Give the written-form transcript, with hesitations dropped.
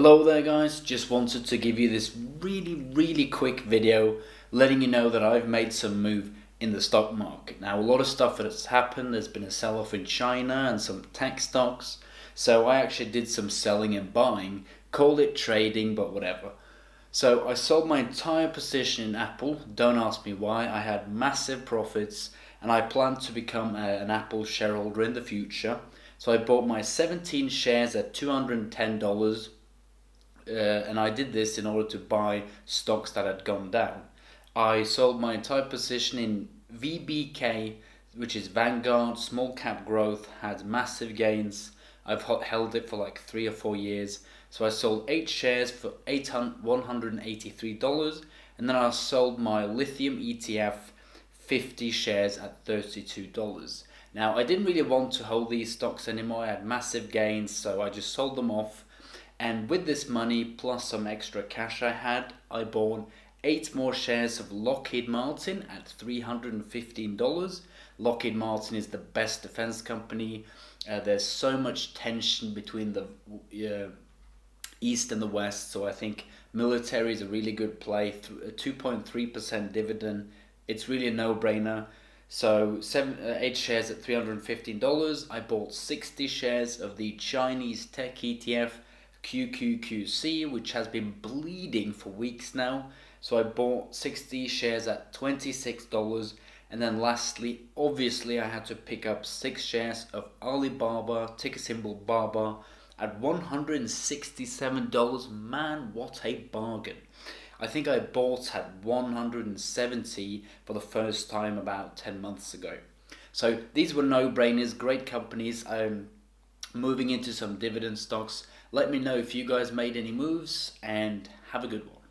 Hello there guys, just wanted to give you this really quick video letting you know that I've made some move in the stock market. Now a lot of stuff has happened, there's been a sell-off in China and some tech stocks, so I actually did some selling and buying, call it trading but whatever. So I sold my entire position in Apple, don't ask me why. I had massive profits and I plan to become an Apple shareholder in the future. So I bought my 17 shares at $210. And I did this in order to buy stocks that had gone down. I sold my entire position in VBK, which is Vanguard Small Cap Growth, had massive gains. I've held it for like 3 or 4 years. So I sold 8 shares for $183, and then I sold my lithium ETF 50 shares at $32. Now I didn't really want to hold these stocks anymore. I had massive gains, so I just sold them off. And with this money plus some extra cash I had, I bought 8 more shares of Lockheed Martin at $315. Lockheed Martin is the best defense company. There's so much tension between the East and the West, so I think military is a really good play. A 2.3% dividend, it's really a no-brainer. So 8 shares at $315. I bought 60 shares of the Chinese tech ETF QQQC, which has been bleeding for weeks now. So I bought 60 shares at $26. And then lastly, obviously I had to pick up 6 shares of Alibaba, ticker symbol BABA, at $167. Man, what a bargain. I think I bought at 170 for the first time about 10 months ago. So these were no-brainers, great companies. Moving into some dividend stocks. Let me know if you guys made any moves, and have a good one.